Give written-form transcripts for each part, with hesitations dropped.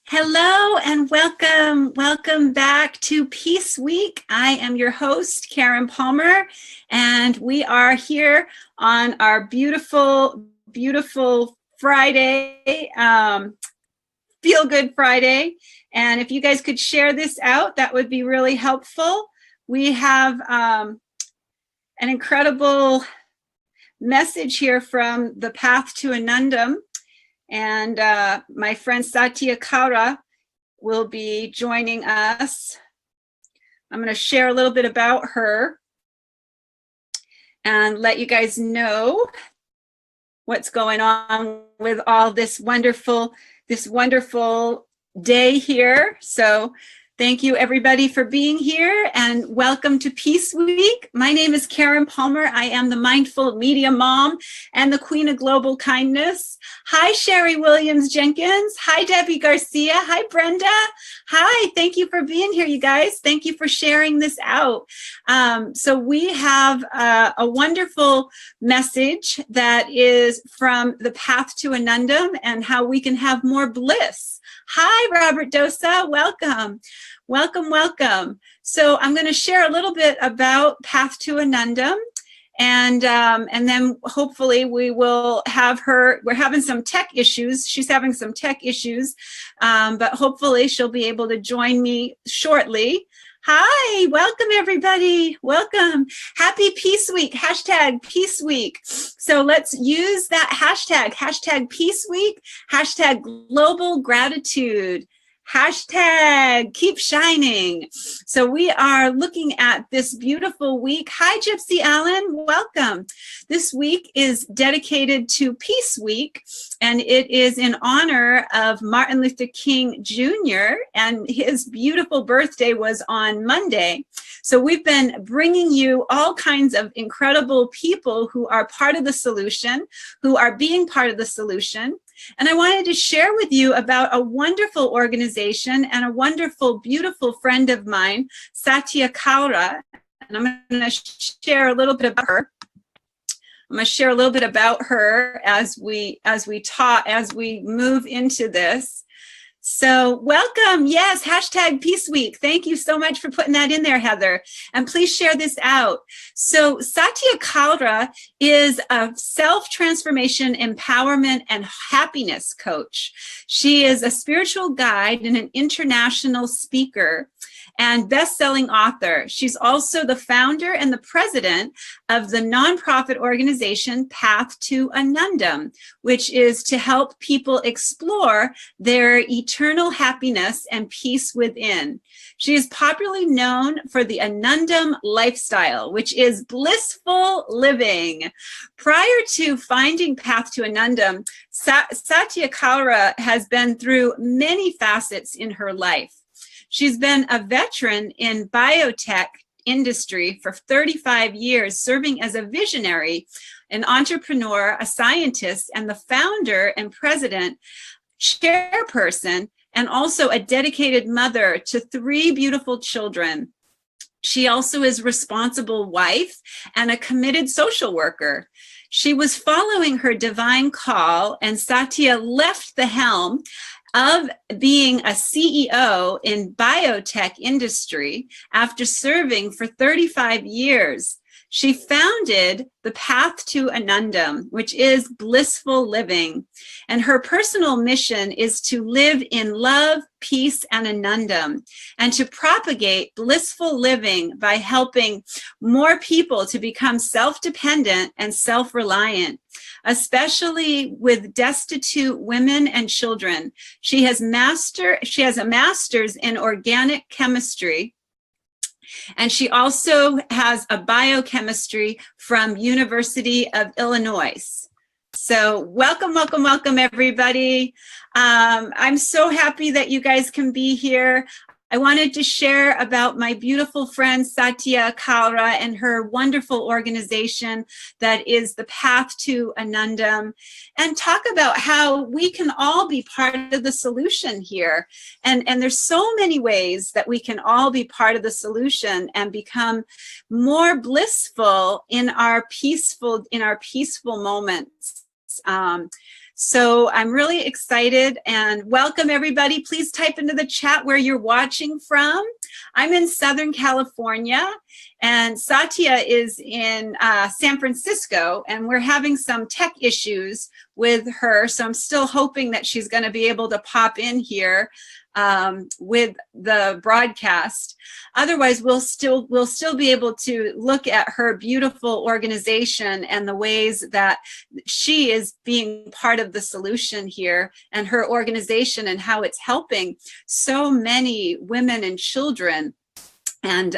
Hello and welcome. Welcome back to Peace Week. I am your host, Karen Palmer, and we are here on our beautiful Friday, Feel Good Friday. And if you guys could share this out, that would be really helpful. We have an incredible message here from the Path to Anandam. And my friend Satya Kalra will be joining us. I'm going to share a little bit about her and let you guys know what's going on with all this wonderful day here. So thank you everybody for being here and welcome to Peace Week. My name is Karen Palmer. I am the Mindful Media Mom and the Queen of Global Kindness. Hi, Sherry Williams Jenkins. Hi, Debbie Garcia. Hi, Brenda. Hi, thank you for being here, you guys. Thank you for sharing this out. So we have a wonderful message that is from the Path to Anandam and how we can have more bliss. Hi, Robert Dosa. Welcome. Welcome. So I'm going to share a little bit about Path to Anandam, and then hopefully we will have her. We're having some tech issues. She's having some tech issues, but hopefully she'll be able to join me shortly. Hi, welcome everybody. Welcome. Happy Peace Week. Hashtag Peace Week. So let's use that hashtag Peace Week, hashtag Global Gratitude, hashtag Keep Shining. So we are looking at this beautiful week. Hi, Gypsy Allen. Welcome. This week is dedicated to Peace Week, and it is in honor of Martin Luther King Jr., and his beautiful birthday was on Monday. So we've been bringing you all kinds of incredible people who are part of the solution, who are being part of the solution. And I wanted to share with you about a wonderful organization and a wonderful, beautiful friend of mine, Satya Kalra. And I'm going to share a little bit about her. As we move into this. So welcome. Yes, hashtag Peace Week. Thank you so much for putting that in there, Heather. And please share this out. So Satya Kalra is a self-transformation, empowerment, and happiness coach. She is a spiritual guide and an international speaker and best-selling author. She's also the founder and the president of the nonprofit organization Path to Anandam, which is to help people explore their eternal happiness and peace within. She is popularly known for the Anandam lifestyle, which is blissful living. Prior to finding Path to Anandam, Satya Kalra has been through many facets in her life. She's been a veteran in biotech industry for 35 years, serving as a visionary, an entrepreneur, a scientist, and the founder and president, chairperson, and also a dedicated mother to 3 beautiful children. She also is a responsible wife and a committed social worker. She was following her divine call, and Satya left the helm of being a CEO in biotech industry after serving for 35 years. She founded the Path to Anandam, which is blissful living. And her personal mission is to live in love, peace, and Anandam, and to propagate blissful living by helping more people to become self-dependent and self-reliant, especially with destitute women and children. She has a master's in organic chemistry, and she also has a biochemistry from University of Illinois. So welcome everybody. I'm so happy that you guys can be here. I wanted to share about my beautiful friend Satya Kalra and her wonderful organization that is the Path to Anandam, and talk about how we can all be part of the solution here. And there's so many ways that we can all be part of the solution and become more blissful in our peaceful moments. So I'm really excited, and welcome everybody. Please type into the chat where you're watching from. I'm in Southern California, and Satya is in San Francisco, and we're having some tech issues with her. So I'm still hoping that she's going to be able to pop in here with the broadcast. Otherwise, we'll still be able to look at her beautiful organization and the ways that she is being part of the solution here, and her organization and how it's helping so many women and children, and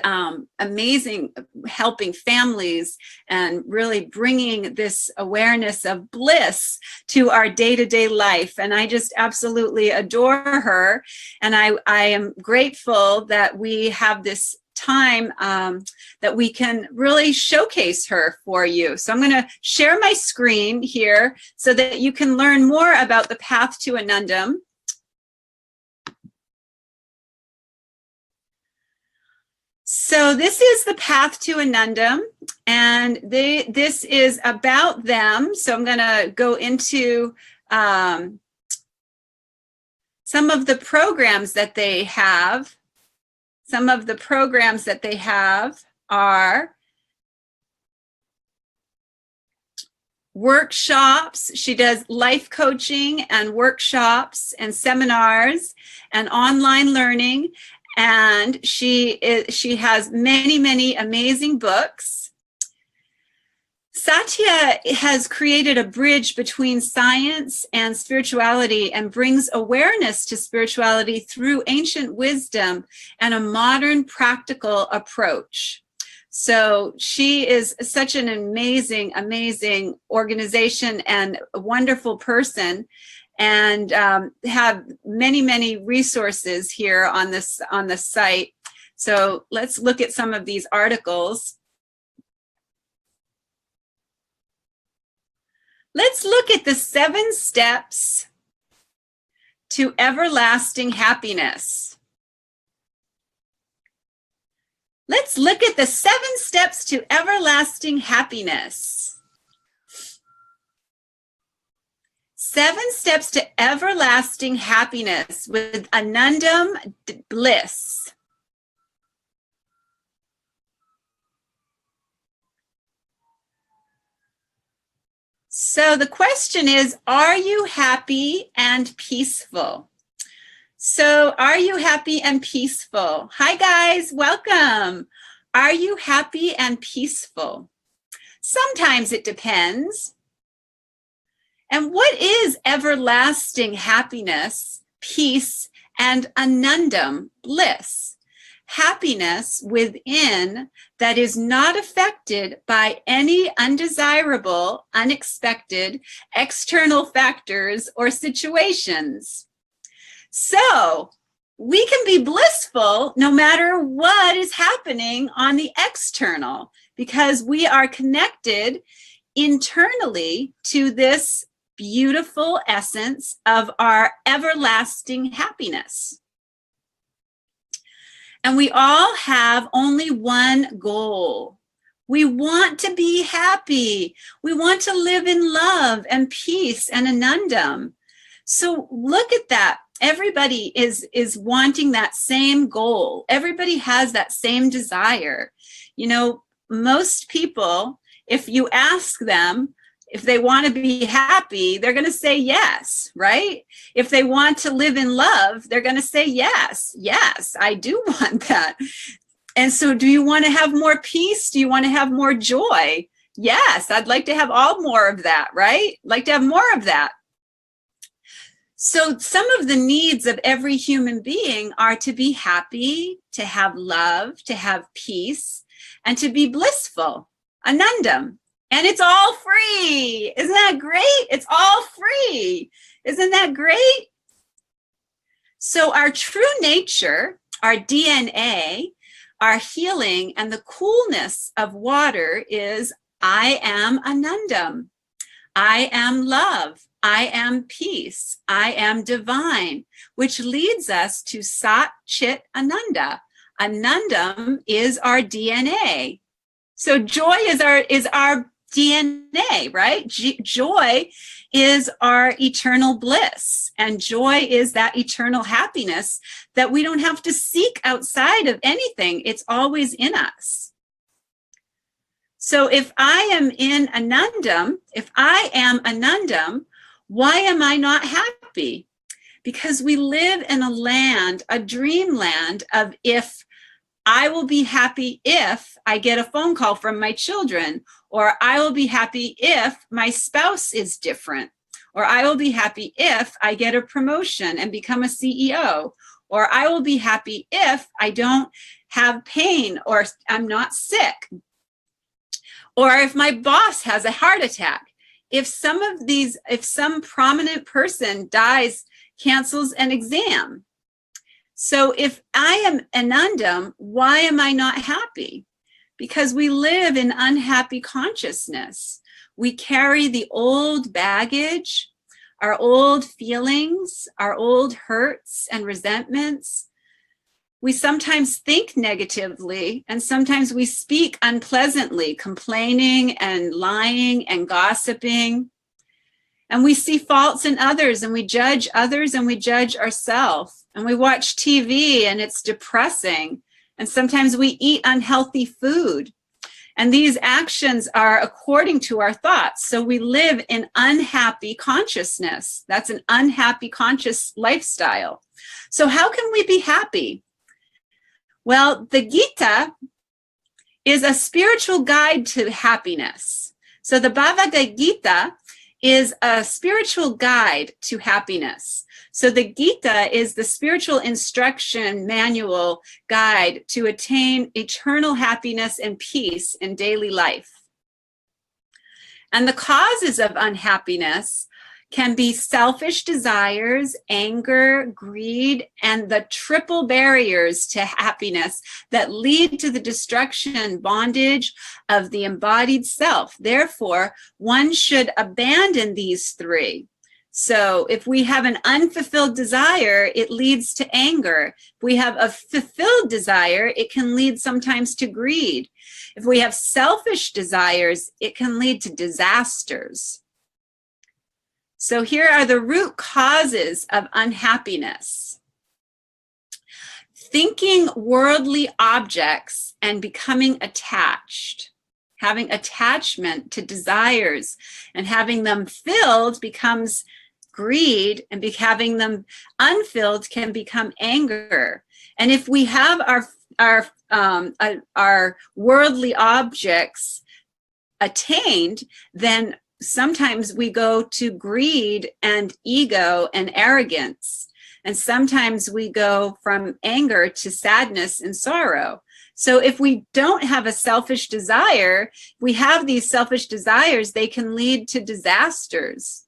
amazing, helping families, and really bringing this awareness of bliss to our day-to-day life. And I just absolutely adore her. And I am grateful that we have this time that we can really showcase her for you. So I'm going to share my screen here so that you can learn more about the path to Anandam. So this is the path to Anandam, and this is about them. So I'm going to go into some of the programs that they have. Some of the programs that they have are workshops. She does life coaching and workshops and seminars and online learning. And she has many, many amazing books. Satya has created a bridge between science and spirituality, and brings awareness to spirituality through ancient wisdom and a modern practical approach. So she is such an amazing, amazing organization and a wonderful person, and have many, many resources here on the site. So let's look at some of these articles. Let's look at the 7 steps to everlasting happiness. Let's look at the 7 steps to everlasting happiness. 7 steps to everlasting happiness with Anandam bliss. So the question is, are you happy and peaceful? So are you happy and peaceful? Hi guys, welcome. Are you happy and peaceful? Sometimes it depends. And what is everlasting happiness, peace, and Anandam, bliss? Happiness within that is not affected by any undesirable, unexpected, external factors or situations. So we can be blissful no matter what is happening on the external, because we are connected internally to this beautiful essence of our everlasting happiness. And we all have only one goal. We want to be happy. We want to live in love and peace and Anandam. So look at that. Everybody is wanting that same goal. Everybody has that same desire. You know, most people, if you ask them if they want to be happy, they're going to say yes, right? If they want to live in love, they're going to say yes. Yes, I do want that. And so do you want to have more peace? Do you want to have more joy? Yes, I'd like to have all more of that, right? Like to have more of that. So some of the needs of every human being are to be happy, to have love, to have peace, and to be blissful, Anandam. And it's all free. Isn't that great? It's all free. Isn't that great? So our true nature, our DNA, our healing, and the coolness of water is I am Anandam. I am love. I am peace. I am divine, which leads us to Sat Chit Ananda. Anandam is our DNA. So joy is our DNA, right? Joy is our eternal bliss, and joy is that eternal happiness that we don't have to seek outside of anything. It's always in us. So if I am in Anandam, why am I not happy? Because we live in a land, a dreamland of if I will be happy if I get a phone call from my children, or I will be happy if my spouse is different, or I will be happy if I get a promotion and become a CEO, or I will be happy if I don't have pain or I'm not sick, or if my boss has a heart attack. If some prominent person dies, cancels an exam. So if I am Anandam, why am I not happy? Because we live in unhappy consciousness. We carry the old baggage, our old feelings, our old hurts and resentments. We sometimes think negatively, and sometimes we speak unpleasantly, complaining and lying and gossiping. And we see faults in others, and we judge others, and we judge ourselves. And we watch TV, and it's depressing. And sometimes we eat unhealthy food. And these actions are according to our thoughts. So we live in unhappy consciousness. That's an unhappy conscious lifestyle. So how can we be happy? Well, the Gita is a spiritual guide to happiness. So the Bhagavad Gita is a spiritual guide to happiness. So the Gita is the spiritual instruction manual guide to attain eternal happiness and peace in daily life. And the causes of unhappiness can be selfish desires, anger, greed, and the triple barriers to happiness that lead to the destruction, bondage of the embodied self. Therefore, one should abandon these three. So if we have an unfulfilled desire, it leads to anger. If we have a fulfilled desire, it can lead sometimes to greed. If we have selfish desires, it can lead to disasters. So here are the root causes of unhappiness. Thinking worldly objects and becoming attached. Having attachment to desires and having them filled becomes greed, and having them unfilled can become anger. And if we have our worldly objects attained, then sometimes we go to greed and ego and arrogance. And sometimes we go from anger to sadness and sorrow. So if we don't have a selfish desire, we have these selfish desires, they can lead to disasters.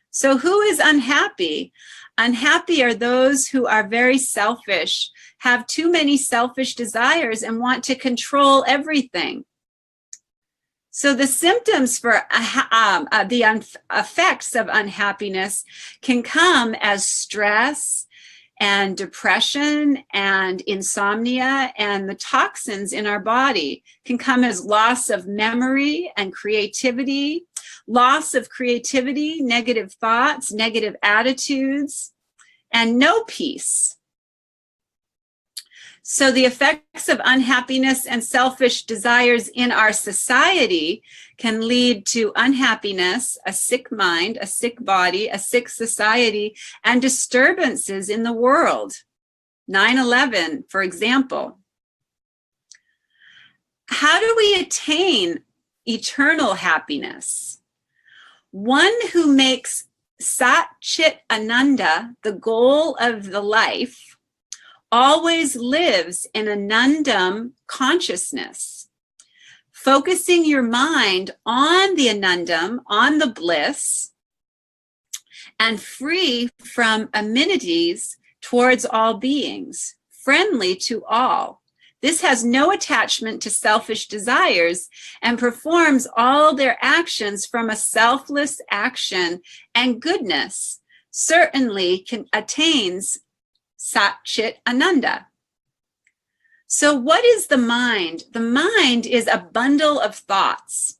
So who is unhappy? Unhappy are those who are very selfish, have too many selfish desires, and want to control everything. So the symptoms for the effects of unhappiness can come as stress and depression and insomnia, and the toxins in our body can come as loss of memory and creativity, loss of creativity, negative thoughts, negative attitudes, and no peace. So the effects of unhappiness and selfish desires in our society can lead to unhappiness, a sick mind, a sick body, a sick society, and disturbances in the world. 9/11, for example. How do we attain eternal happiness? One who makes Sat Chit Ananda the goal of the life always lives in Anandam consciousness, focusing your mind on the Anandam, on the bliss, and free from amenities towards all beings, friendly to all. This has no attachment to selfish desires and performs all their actions from a selfless action and goodness, certainly attains Sat Chit Ananda. So what is the mind? The mind is a bundle of thoughts.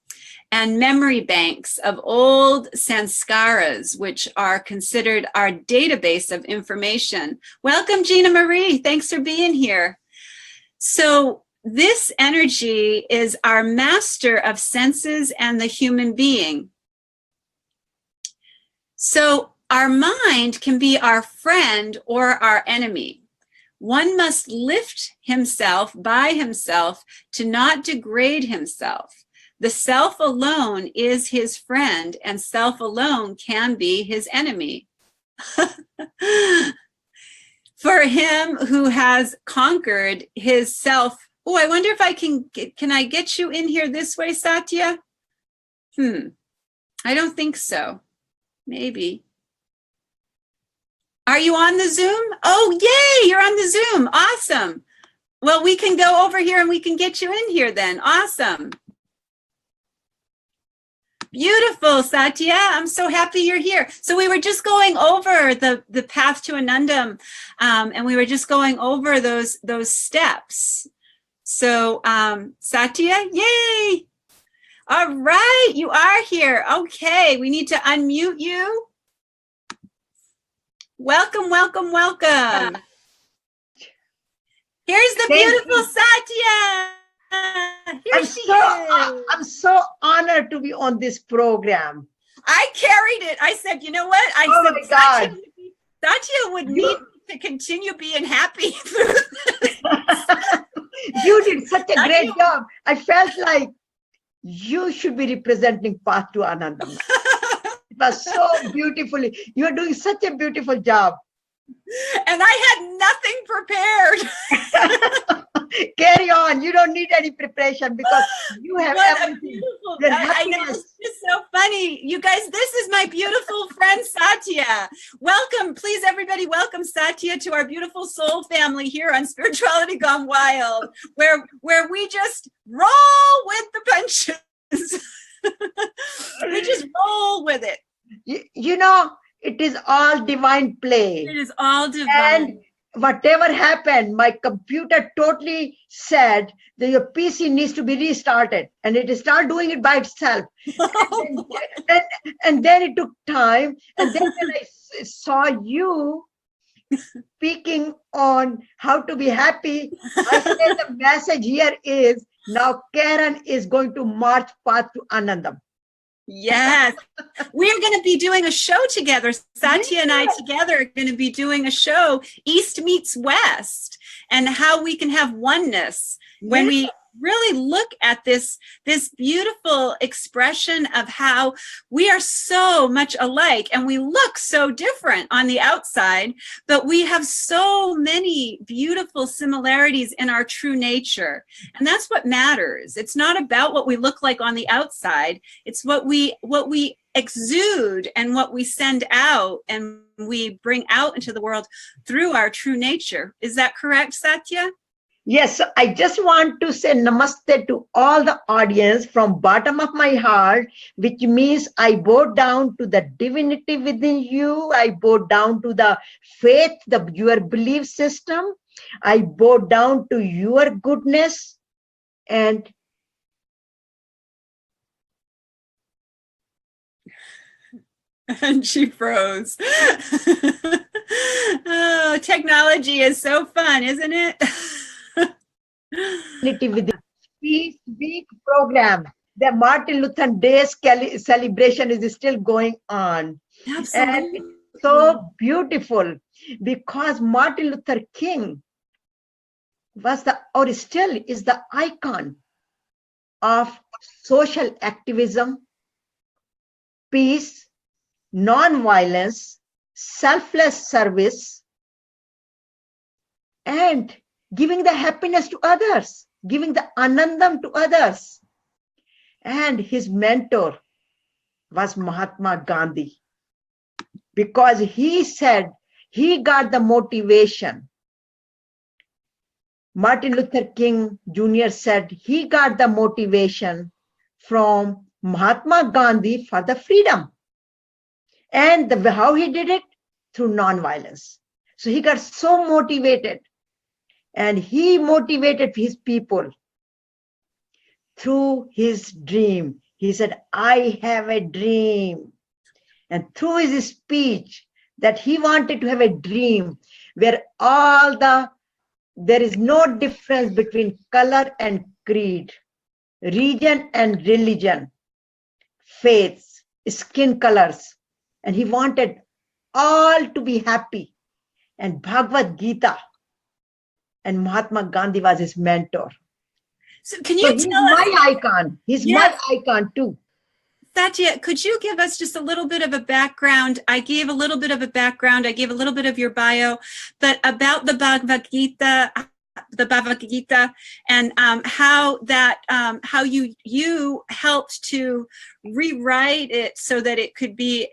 and memory banks of old sanskaras, which are considered our database of information. Welcome, Gina Marie. Thanks for being here. So this energy is our master of senses and the human being. So our mind can be our friend or our enemy. One must lift himself by himself to not degrade himself. The self alone is his friend, and self alone can be his enemy. For him who has conquered his self. Oh, I wonder if I can I get you in here this way, Satya? I don't think so. Maybe. Are you on the Zoom? Oh, yay, you're on the Zoom. Awesome. Well, we can go over here and we can get you in here then. Awesome. Beautiful, Satya. I'm so happy you're here. So we were just going over the path to Anandam, and we were just going over those steps. So Satya, yay. All right, you are here. Okay, we need to unmute you. Welcome, welcome, welcome. Here's the beautiful Satya. Here she is. I'm so honored to be on this program. I carried it. I said, you know what? I said, Satya would need to continue being happy. You did such a great job. I felt like you should be representing Path to Anandam. It was so beautifully. You are doing such a beautiful job. And I had nothing prepared. Carry on. You don't need any preparation because you have everything. I know, it's just so funny. You guys, this is my beautiful friend Satya. Welcome, please everybody, welcome Satya to our beautiful soul family here on Spirituality Gone Wild, where we just roll with the punches. We just roll with it. You know, it is all divine play. It is all divine. And whatever happened, my computer totally said that your PC needs to be restarted, and it started doing it by itself. And then it took time. And then when I saw you speaking on how to be happy, I said the message here is now Karen is going to march path to Anandam. Yes, we're going to be doing a show together. Satya and I together are going to be doing a show, East Meets West, and how we can have oneness when we really look at this beautiful expression of how we are so much alike and we look so different on the outside, but we have so many beautiful similarities in our true nature. And that's what matters. It's not about what we look like on the outside. It's what we exude and what we send out and we bring out into the world through our true nature. Is that correct, Satya? Yes, I just want to say namaste to all the audience from bottom of my heart, which means I bow down to the divinity within you. I bow down to the faith, your belief system. I bow down to your goodness. And she froze. Oh, technology is so fun, isn't it? with the Peace Week program, the Martin Luther Day celebration is still going on. Absolutely. And it's so beautiful because Martin Luther King was still is the icon of social activism, peace, non-violence, selfless service, and giving the happiness to others, giving the anandam to others. And his mentor was Mahatma Gandhi, because he said he got the motivation. Martin Luther King Jr. said he got the motivation from Mahatma Gandhi for the freedom. And how he did it? Through non-violence. So he got so motivated. And he motivated his people through his dream. He said, I have a dream. And through his speech, that he wanted to have a dream where there is no difference between color and creed, region and religion, faiths, skin colors. And he wanted all to be happy. And Bhagavad Gita and Mahatma Gandhi was his mentor. So can So you he's tell us? my icon. He's my icon too. Satya, could you give us just a little bit of a background? I gave a little bit of a background. I gave a little bit of your bio, but about the Bhagavad Gita, and how you helped to rewrite it so that it could be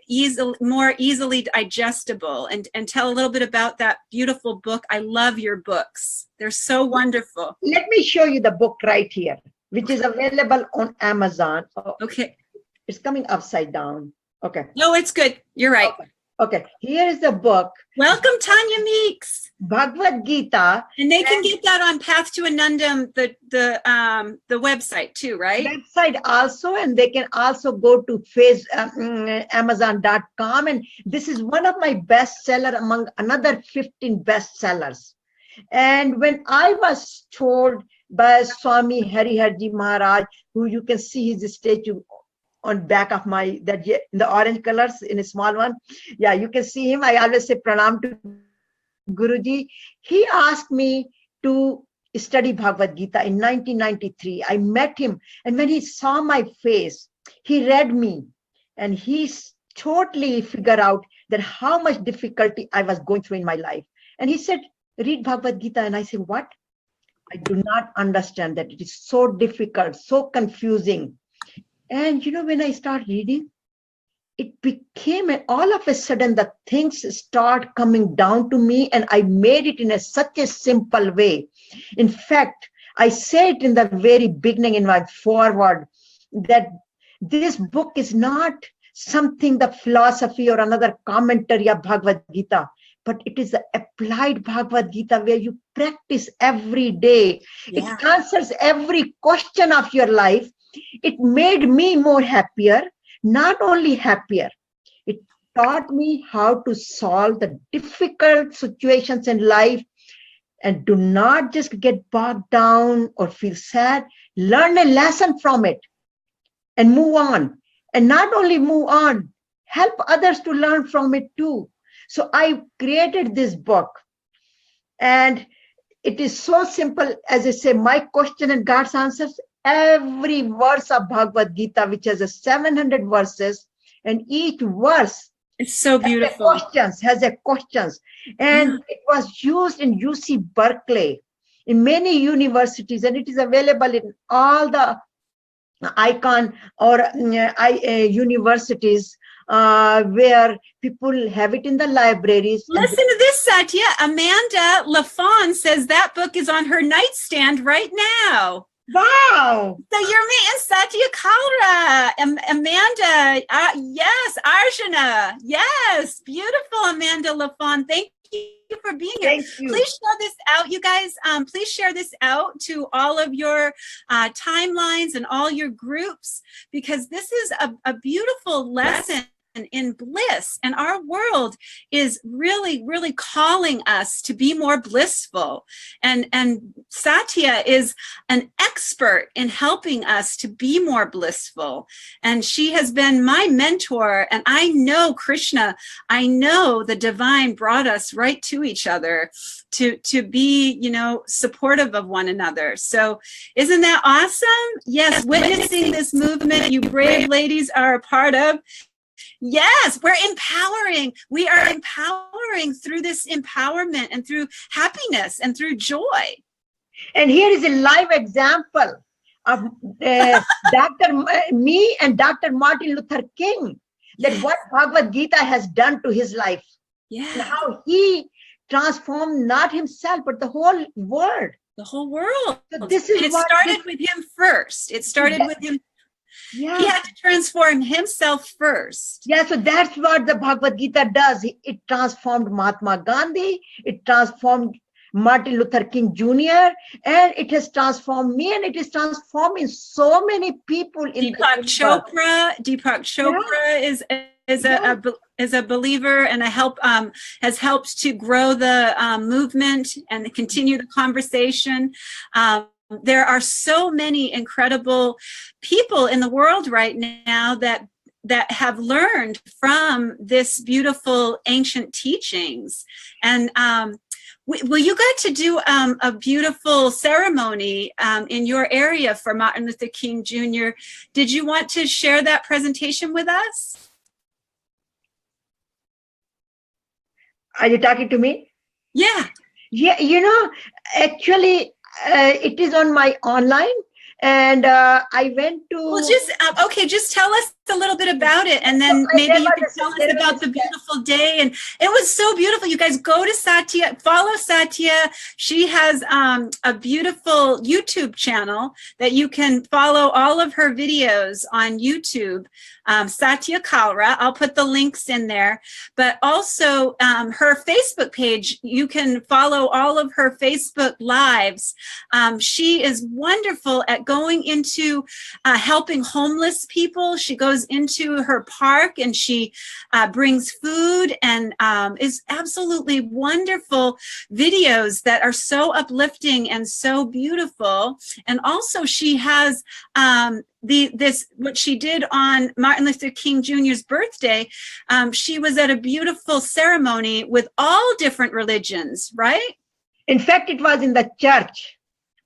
more easily digestible, and tell a little bit about that beautiful book. I love your books. They're so wonderful. Let me show you the book right here, which is available on Amazon. Okay. It's coming upside down. Okay. No, it's good. You're right. Okay. Here is the book. Welcome, Tanya Meeks. Bhagavad Gita. And they can get that on Path to Anandam, the website too, right? Website also, and they can also go to Amazon.com. And this is one of my bestsellers among another 15 bestsellers. And when I was told by Swami Hariharji Maharaj, who you can see his statue on back of in the orange colors in a small one. Yeah, you can see him. I always say pranam to Guruji. He asked me to study Bhagavad Gita in 1993. I met him, and when he saw my face, he read me, and he totally figured out that how much difficulty I was going through in my life. And he said, read Bhagavad Gita. And I said, what? I do not understand that. It is so difficult, so confusing. And when I started reading, it became, all of a sudden, the things start coming down to me, and I made it in such a simple way. In fact, I said in the very beginning in my foreword that this book is not something, the philosophy or another commentary of Bhagavad Gita, but it is the applied Bhagavad Gita where you practice every day. Yeah. It answers every question of your life. It made me more happier, not only happier. It taught me how to solve the difficult situations in life, and do not just get bogged down or feel sad. Learn a lesson from it and move on. And not only move on, help others to learn from it too. So I created this book, and it is so simple. As I say, my question and God's answers. Every verse of Bhagavad Gita, which has 700 verses, and each verse it's so beautiful. Has a questions. And it was used in UC Berkeley, in many universities, and it is available in all the icon or universities where people have it in the libraries. Listen to this, Satya. Amanda LaFawn says that book is on her nightstand right now. Wow. So you're meeting Satya Kalra, Amanda, yes, Arjuna, yes, beautiful Amanda LaFawn. Thank you for being here. Thank you. Please share this out, you guys. Please share this out to all of your timelines and all your groups, because this is a beautiful lesson in bliss, and our world is really, really calling us to be more blissful, and Satya is an expert in helping us to be more blissful, and she has been my mentor. And I know Krishna, I know the divine brought us right to each other to be supportive of one another. So isn't that awesome? Yes, witnessing this movement you brave ladies are a part of. Yes, we're empowering. We are empowering through this empowerment and through happiness and through joy. And here is a live example of me and Dr. Martin Luther King, that what Bhagavad Gita has done to his life. Yeah. And how he transformed not himself, but the whole world. The whole world. So this is it started with him first. It started with him. Yeah. He had to transform himself first. Yeah, so that's what the Bhagavad Gita does. It transformed Mahatma Gandhi. It transformed Martin Luther King Jr., and it has transformed me, and it is transforming so many people in the universe. Deepak Chopra is a believer and has helped to grow the movement and continue the conversation. There are so many incredible people in the world right now that have learned from this beautiful ancient teachings. And well, you got to do a beautiful ceremony in your area for Martin Luther King Jr. Did you want to share that presentation with us? Are you talking to me? Yeah. Yeah, actually, it is on my online, and I went to. Well, just tell us a little bit about it, and then maybe you can tell us about the beautiful day. And it was so beautiful. You guys go to Satya, follow Satya. She has a beautiful YouTube channel that you can follow all of her videos on YouTube. Satya Kalra. I'll put the links in there, but also her Facebook page. You can follow all of her Facebook lives. She is wonderful at going into helping homeless people. She goes into her park and she brings food and is absolutely wonderful videos that are so uplifting and so beautiful. And also she has what she did on Martin Luther King Jr.'s birthday. She was at a beautiful ceremony with all different religions, right? In fact, it was in the church.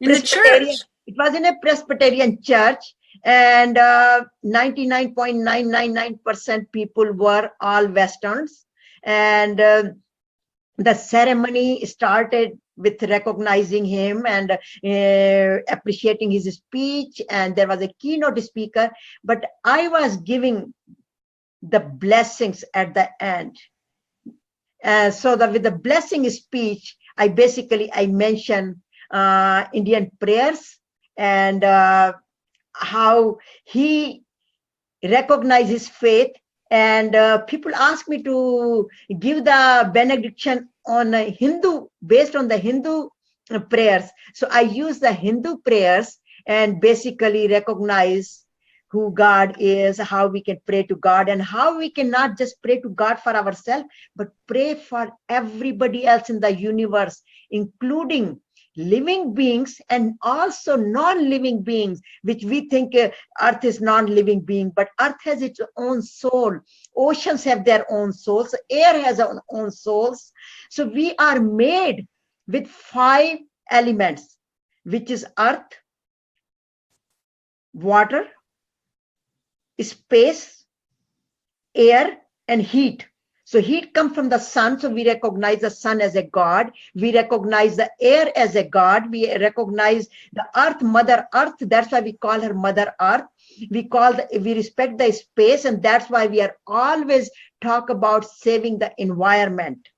In the church. It was in a Presbyterian church, and 99.999% people were all Westerns. And the ceremony started with recognizing him and appreciating his speech, and there was a keynote speaker, but I was giving the blessings at the end. So that with the blessing speech, I mentioned Indian prayers and how he recognized his faith. And people asked me to give the benediction on a Hindu, based on the Hindu prayers. So I use the Hindu prayers and basically recognize who God is, how we can pray to God, and how we can not just pray to God for ourselves, but pray for everybody else in the universe, including living beings and also non-living beings, which we think Earth is non-living being, but Earth has its own soul. Oceans have their own souls. Air has its own souls. So we are made with 5 elements, which is earth, water, space, air, and heat. So heat comes from the sun. So we recognize the sun as a god. We recognize the air as a god. We recognize the earth, Mother Earth. That's why we call her Mother Earth. We respect the space, and that's why we are always talk about saving the environment.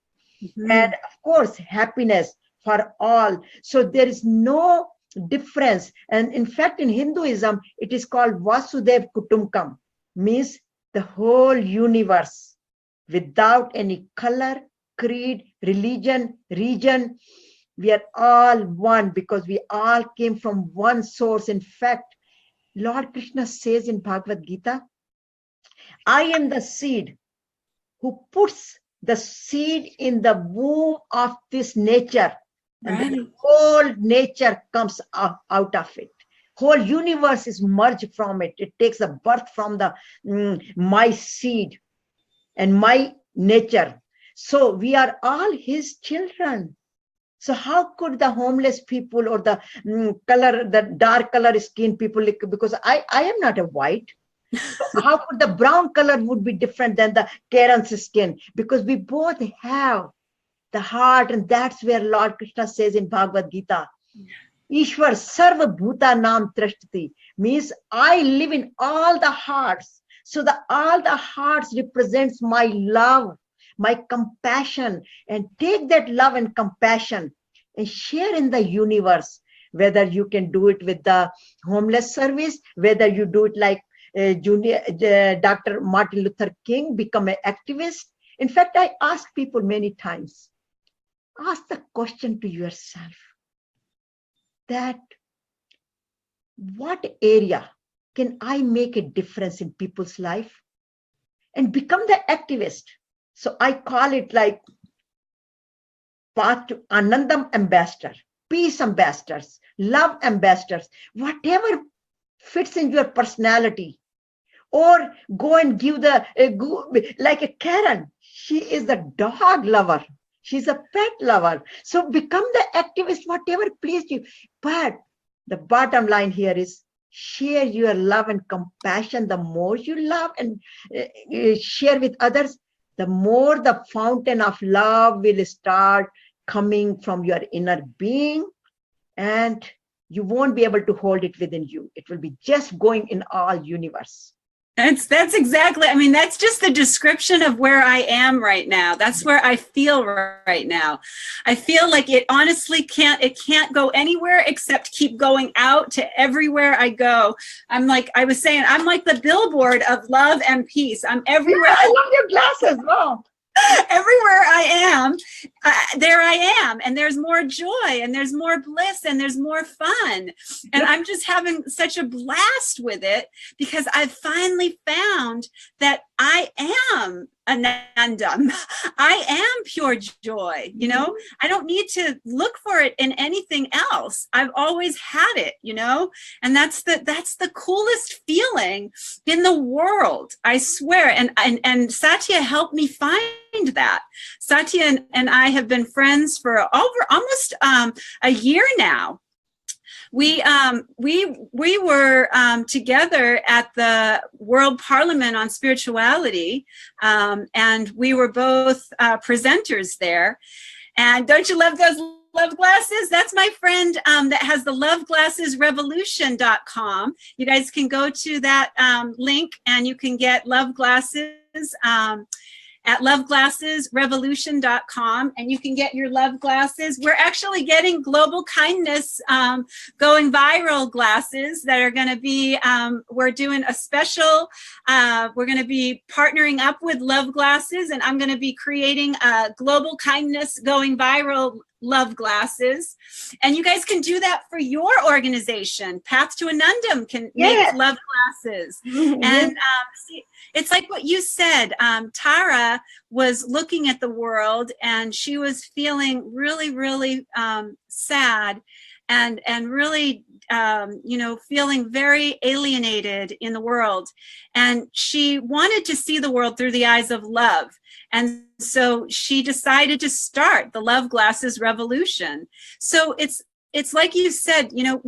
Mm-hmm. And of course, happiness for all. So there is no difference. And in fact, in Hinduism, it is called Vasudev Kutumbakam, means the whole universe, without any color, creed, religion, region. We are all one because we all came from one source. In fact, Lord Krishna says in Bhagavad Gita, I am the seed who puts the seed in the womb of this nature. Right. And the whole nature comes out of it. Whole universe is merged from it. It takes a birth from the my seed and my nature. So we are all his children. So how could the homeless people or the the dark color skin people, because I am not a white. So how could the brown color would be different than the Karen's skin? Because we both have the heart, and that's where Lord Krishna says in Bhagavad Gita, Ishwar Sarva Bhuta Nam Trashtati, means I live in all the hearts. So all the hearts represents my love, my compassion, and take that love and compassion and share in the universe, whether you can do it with the homeless service, whether you do it like Dr. Martin Luther King, become an activist. In fact, I ask people many times, ask the question to yourself that what area can I make a difference in people's life, and become the activist. So I call it like path to Anandam ambassador, peace ambassadors, love ambassadors, whatever fits in your personality. Or go and give like a Karen, she is a dog lover. She's a pet lover. So become the activist, whatever pleased you. But the bottom line here is share your love and compassion. The more you love and share with others, the more the fountain of love will start coming from your inner being, and you won't be able to hold it within you. It will be just going in all universe. That's exactly, I mean, that's just the description of where I am right now. That's where I feel right now. I feel like it honestly can't go anywhere except keep going out to everywhere I go. I'm like, I was saying, I'm like the billboard of love and peace. I'm everywhere. Yeah, I love your glasses. Wow. Everywhere I am, there I am, and there's more joy, and there's more bliss, and there's more fun, and I'm just having such a blast with it, because I've finally found that I am Anandam. I am pure joy, you know. I don't need to look for it in anything else. I've always had it, you know, and that's the coolest feeling in the world, I swear. And Satya helped me find that. Satya and I have been friends for over almost a year now. We were together at the World Parliament on Spirituality, and we were both presenters there. And don't you love those love glasses? That's my friend that has the loveglassesrevolution.com. You guys can go to that link, and you can get love glasses at loveglassesrevolution.com, and you can get your love glasses. We're actually getting global kindness going viral glasses that are going to be, we're doing a special, we're going to be partnering up with Love Glasses, and I'm going to be creating a global kindness going viral love glasses, and you guys can do that for your organization. Path to Anandam can make love glasses. And see, it's like what you said. Tara was looking at the world, and she was feeling really, really sad, and really, you know, feeling very alienated in the world. And she wanted to see the world through the eyes of love. And so she decided to start the Love Glasses Revolution. So it's like you said, you know,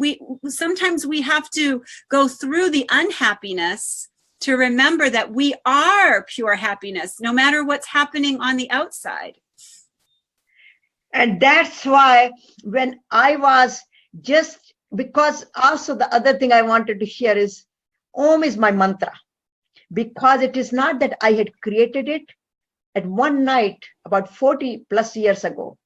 sometimes we have to go through the unhappiness to remember that we are pure happiness, no matter what's happening on the outside. And that's why when I was because also the other thing I wanted to share is Om is my mantra, because it is not that I had created it. At one night, about 40 plus years ago,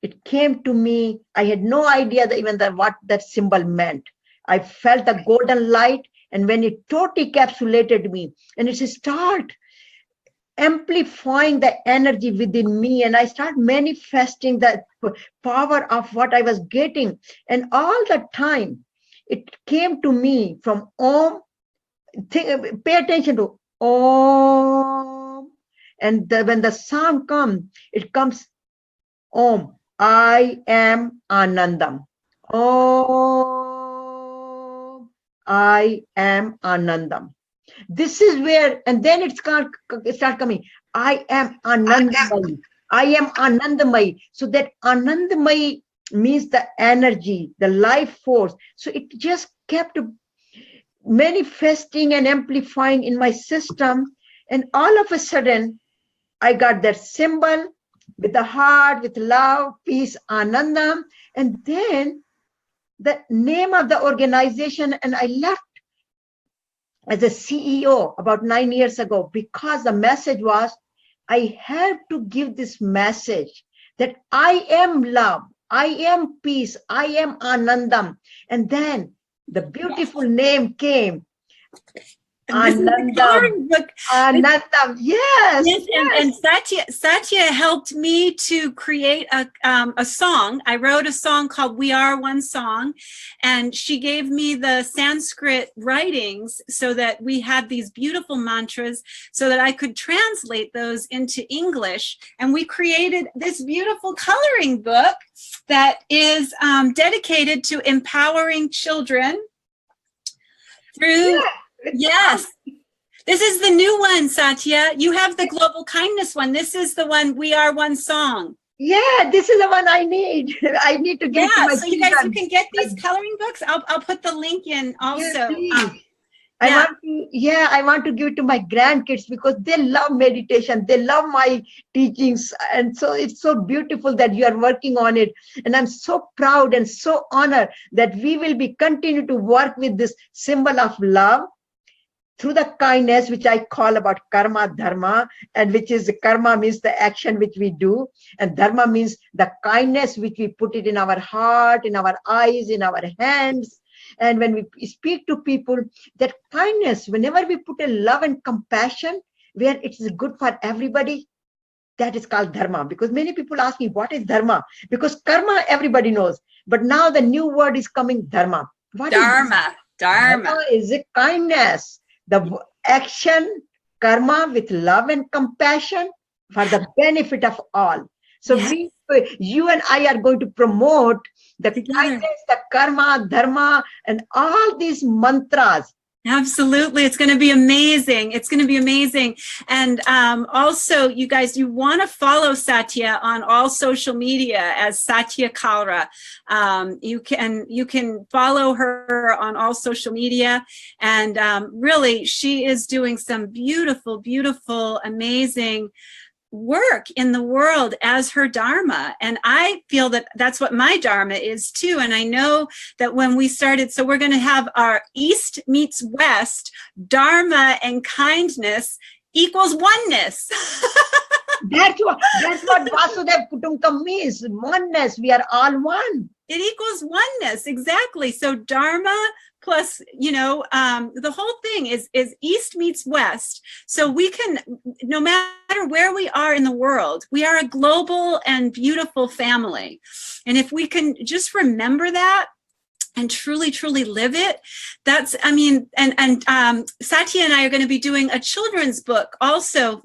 it came to me. I had no idea what that symbol meant. I felt the golden light, and when it totally encapsulated me, and it started amplifying the energy within me, and I started manifesting the power of what I was getting. And all the time, it came to me from Om. Pay attention to Om. And when the sound comes, it comes Om. I am Anandam. Om. I am Anandam. This is where, and then it start coming. I am Anandamayi. I am Anandamayi. So that Anandamayi means the energy, the life force. So it just kept manifesting and amplifying in my system. And all of a sudden, I got that symbol with the heart, with love, peace, Anandam. And then the name of the organization, and I left as a CEO about 9 years ago, because the message was, I have to give this message that I am love, I am peace, I am Anandam. And then the beautiful name came. And this is the coloring book. Anandam, yes. Yes, and Satya helped me to create a song. I wrote a song called "We Are One Song," and she gave me the Sanskrit writings so that we had these beautiful mantras, so that I could translate those into English. And we created this beautiful coloring book that is dedicated to empowering children through. Yes. This is the new one, Satya. You have the global kindness one. This is the one, We Are One Song. Yeah, this is the one I need. I need to get to my so you guys, you can get these coloring books. I'll put the link in also. Yes, I want to give it to my grandkids because they love meditation. They love my teachings. And so it's so beautiful that you are working on it. And I'm so proud and so honored that we will be continue to work with this symbol of love through the kindness, which I call about karma dharma, and which is karma means the action which we do, and dharma means the kindness which we put it in our heart, in our eyes, in our hands. And when we speak to people, that kindness, whenever we put a love and compassion where it is good for everybody, that is called dharma. Because many people ask me, what is dharma? Because karma, everybody knows. But now the new word is coming, dharma. What Dharma. Dharma is a kindness. The action, karma with love and compassion for the benefit of all. So you and I are going to promote the kindness, the karma, dharma, and all these mantras. Absolutely. It's going to be amazing. It's going to be amazing. And also, you guys, you want to follow Satya on all social media as Satya Kalra. You can follow her on all social media. And really, she is doing some beautiful, beautiful, amazing work in the world as her dharma, and I feel that that's what my dharma is too. And I know that when we started, so we're going to have our East meets West, dharma and kindness equals oneness. That's what Vasudev Kutumbakam means, oneness. We are all one. It equals oneness, exactly. So dharma plus, the whole thing is East meets West. So we can, no matter where we are in the world, we are a global and beautiful family. And if we can just remember that and truly, truly live it, that's, and Satya and I are going to be doing a children's book also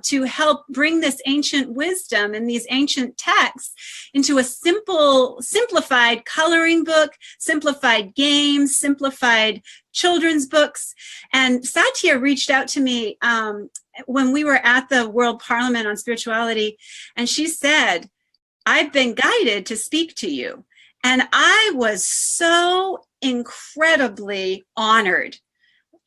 to help bring this ancient wisdom and these ancient texts into a simplified coloring book, simplified games, simplified children's books. And Satya reached out to me when we were at the World Parliament on Spirituality, and she said, I've been guided to speak to you. And I was so incredibly honored,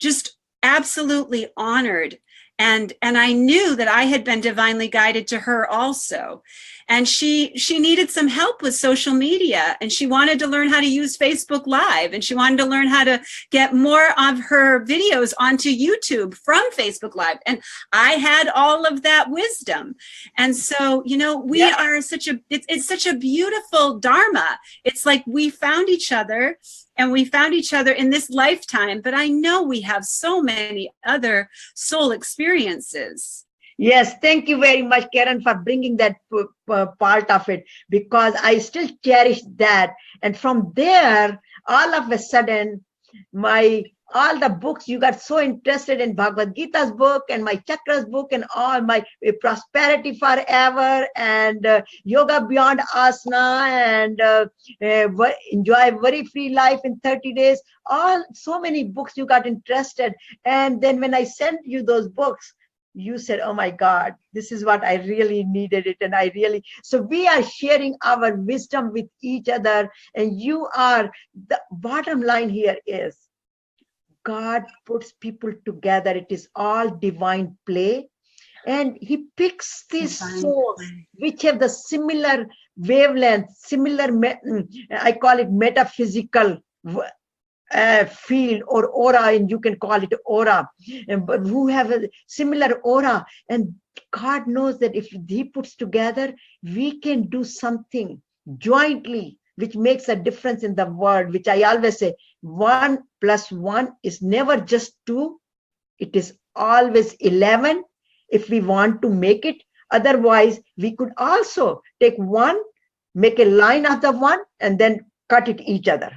just absolutely honored. And I knew that I had been divinely guided to her also. And she needed some help with social media, and she wanted to learn how to use Facebook Live, and she wanted to learn how to get more of her videos onto YouTube from Facebook Live. And I had all of that wisdom. And so, we are it's such a beautiful dharma. It's like we found each other. And we found each other in this lifetime, but I know we have so many other soul experiences. Yes, thank you very much, Karen, for bringing that part of it, because I still cherish that. And from there, all of a sudden, all the books, you got so interested in Bhagavad Gita's book and my Chakras book and all my Prosperity Forever and Yoga Beyond Asana and Enjoy Worry Free Life in 30 Days. So many books you got interested. And then when I sent you those books, you said, oh my God, this is what I really needed it. And so we are sharing our wisdom with each other. And the bottom line here is, God puts people together. It is all divine play. And he picks these souls which have the similar wavelength, I call it metaphysical field or aura, and you can call it aura, but who have a similar aura. And God knows that if he puts together, we can do something jointly which makes a difference in the world, which I always say, 1 + 1 is never just 2, It is always 11 if we want to make it. Otherwise, we could also take one, make a line of the one, and then cut it each other.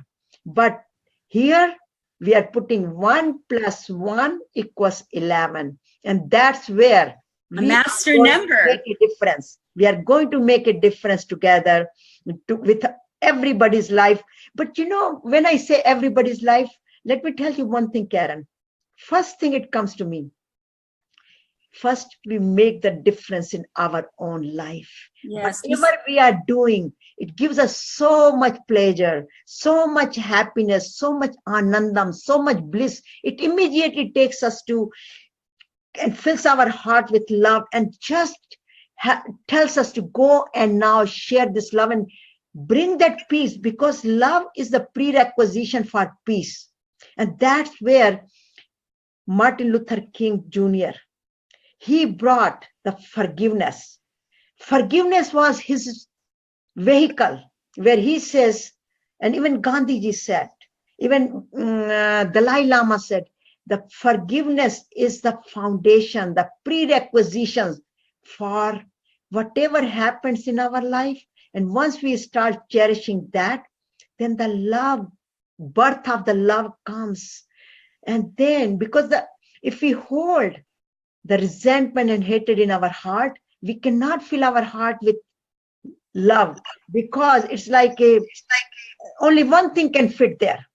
But here we are putting 1 plus 1 equals 11. And that's where A we master are going number. to make a difference. We are going to make a difference together with everybody's life. But you know, when I say everybody's life, let me tell you one thing, Karen. First thing it comes to me. First, we make the difference in our own life. Yes. Whatever we are doing, it gives us so much pleasure, so much happiness, so much anandam, so much bliss. It immediately takes us to and fills our heart with love and just tells us to go and now share this love and bring that peace, because love is the prerequisite for peace. And that's where Martin Luther King Jr., he brought the forgiveness. Forgiveness was his vehicle, where he says, and even Gandhiji said, even Dalai Lama said, the forgiveness is the foundation, the prerequisitions for whatever happens in our life. And once we start cherishing that, then the love, birth of the love comes. And then, because if we hold the resentment and hatred in our heart, we cannot fill our heart with love, because it's like only one thing can fit there,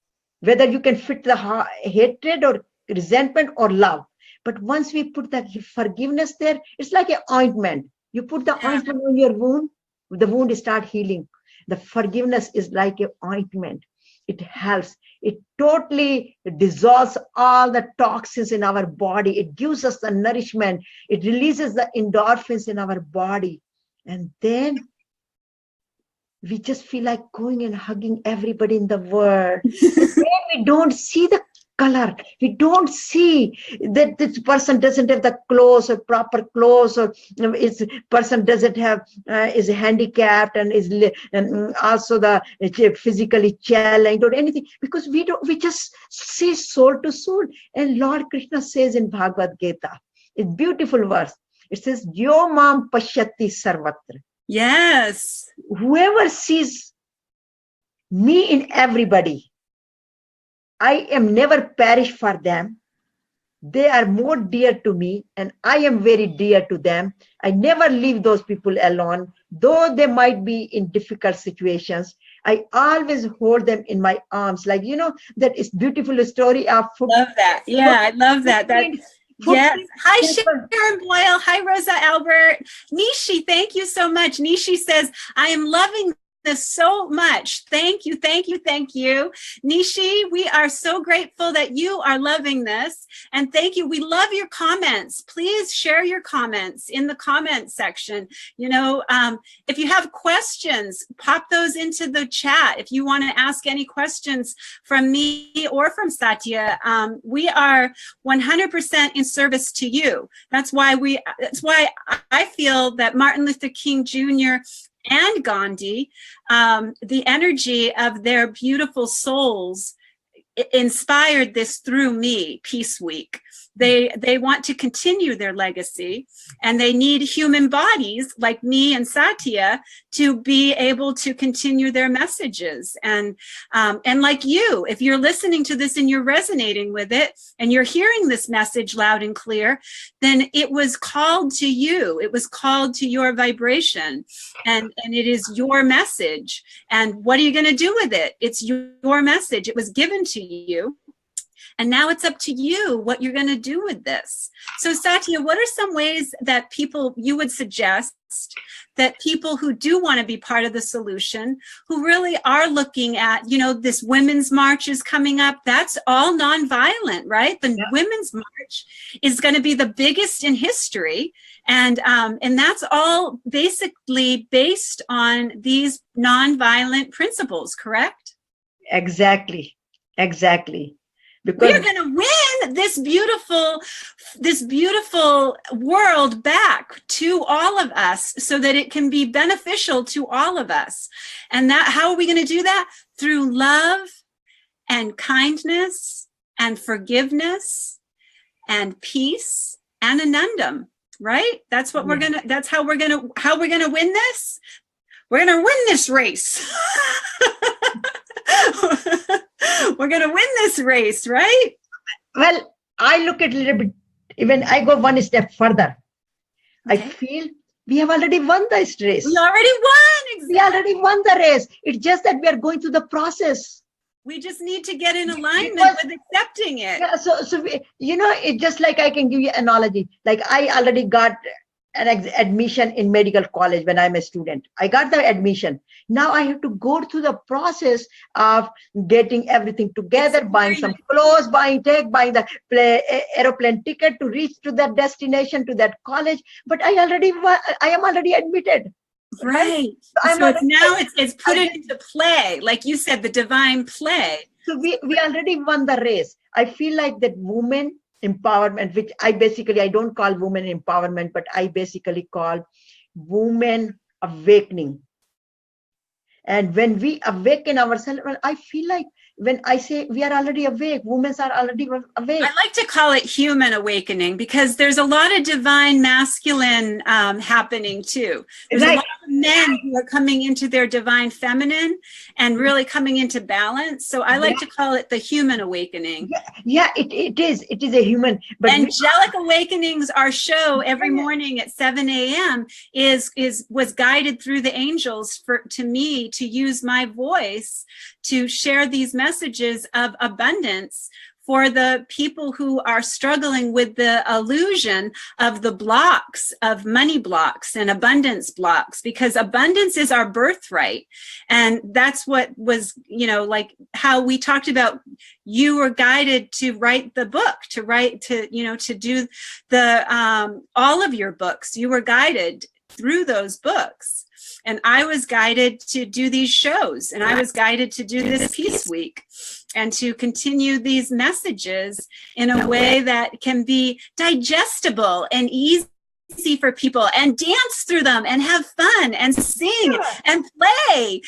whether you can fit the hatred or resentment or love. But once we put that forgiveness there, it's like an ointment. You put the ointment on your wound, the wound start healing. The forgiveness is like an ointment. It helps. It totally dissolves all the toxins in our body. It gives us the nourishment. It releases the endorphins in our body. And then we just feel like going and hugging everybody in the world. And then we don't see the color. We don't see that this person doesn't have the clothes or proper clothes, or this person doesn't have, is handicapped and is also the physically challenged or anything, because we just see soul to soul. And Lord Krishna says in Bhagavad Gita, it's beautiful verse. It says, Yo mam pashyati sarvatra. Yes. Whoever sees me in everybody, I am never perish for them. They are more dear to me, and I am very dear to them. I never leave those people alone, though they might be in difficult situations. I always hold them in my arms. Like, you know, that is beautiful story of love that. Yeah, I love that. Yes. Hi, Sharon Boyle. Hi, Rosa Albert. Nishi, thank you so much. Nishi says, I am loving this so much. Thank you, thank you, thank you. Nishi, we are so grateful that you are loving this. And thank you. We love your comments. Please share your comments in the comment section. You know, if you have questions, pop those into the chat. If you want to ask any questions from me or from Satya, we are 100% in service to you. That's why I feel that Martin Luther King Jr. and Gandhi, the energy of their beautiful souls inspired this through me, Peace Week. They want to continue their legacy, and they need human bodies like me and Satya to be able to continue their messages. And like you, if you're listening to this and you're resonating with it and you're hearing this message loud and clear, then it was called to you. It was called to your vibration, and it is your message. And what are you going to do with it? It's your message. It was given to you. And now it's up to you what you're going to do with this. So Satya, what are some ways that you would suggest that people who do want to be part of the solution, who really are looking at, you know, this Women's March is coming up, that's all nonviolent, right? The Women's March is going to be the biggest in history. And that's all basically based on these nonviolent principles, correct? Exactly. Because we're going to win this beautiful world back to all of us so that it can be beneficial to all of us. And how are we going to do that? Through love and kindness and forgiveness and peace and anandam, right? That's what that's how we're gonna win this. We're gonna win this race. We're gonna win this race, right? Well, I look at a little bit, even I go one step further. Okay. I feel we have already won this race. We already won. Exactly. We already won the race. It's just that we are going through the process. We just need to get in alignment with accepting it. Yeah, so we, it's just like I can give you an analogy. Like I already got an admission in medical college when I'm a student. I got the admission. Now I have to go through the process of getting everything together, buying some clothes, buying the aeroplane ticket to reach to that destination, to that college. But I am already admitted. Right. So it's put it into play. Like you said, the divine play. So we already won the race. I feel like that woman empowerment, which I don't call women empowerment, but I basically call women awakening. And when we awaken ourselves, I feel like when I say we are already awake, women are already awake. I like to call it human awakening because there's a lot of divine masculine happening too. There's a lot of men who are coming into their divine feminine and really coming into balance. So I like to call it the human awakening. Yeah, it is. It is a human. But Angelic Awakenings, our show every morning at 7 a.m. was guided through the angels to me to use my voice to share these messages of abundance for the people who are struggling with the illusion of the blocks of money blocks and abundance blocks, because abundance is our birthright. And that's what was, like how we talked about, you were guided to write the book, to do the, all of your books. You were guided through those books. And I was guided to do these shows, and I was guided to do this Peace Week and to continue these messages in a way that can be digestible and easy for people, and dance through them and have fun and sing and play,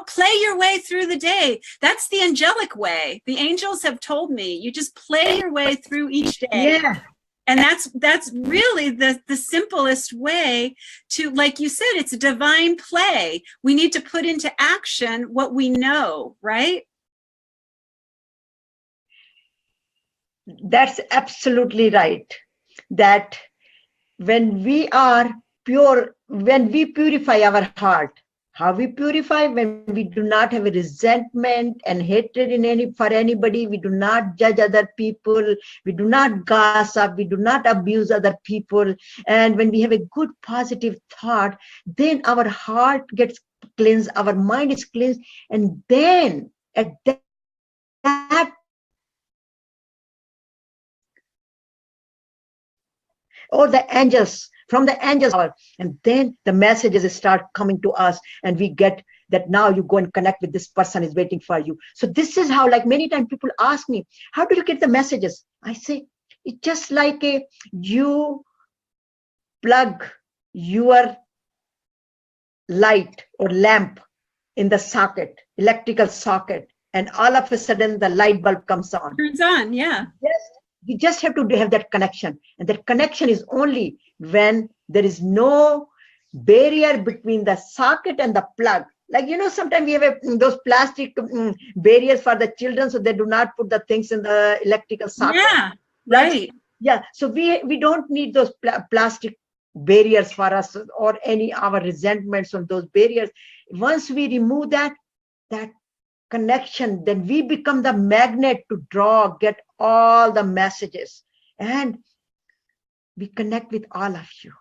play your way through the day. That's the angelic way. The angels have told me, you just play your way through each day. Yeah. And that's really the simplest way to, like you said, it's a divine play. We need to put into action what we know, right? That's absolutely right. That when we are pure, when we purify our heart, how we purify? When we do not have a resentment and hatred for anybody, we do not judge other people, we do not gossip, we do not abuse other people. And when we have a good positive thought, then our heart gets cleansed, our mind is cleansed, and then at that or the angels, from the angels, and then the messages start coming to us, and we get that now you go and connect with this person is waiting for you. So this is how, like many times people ask me, how do you get the messages? I say, it's just like you plug your light or lamp in the socket, electrical socket, and all of a sudden the light bulb comes on. Turns on, yeah. Yes. You just have to have that connection. And that connection is only when there is no barrier between the socket and the plug. Like, sometimes we have those plastic barriers for the children, so they do not put the things in the electrical socket. Yeah, right. Yeah, so we don't need those plastic barriers for us, or our resentments on those barriers. Once we remove that connection, then we become the magnet to get all the messages, and we connect with all of you.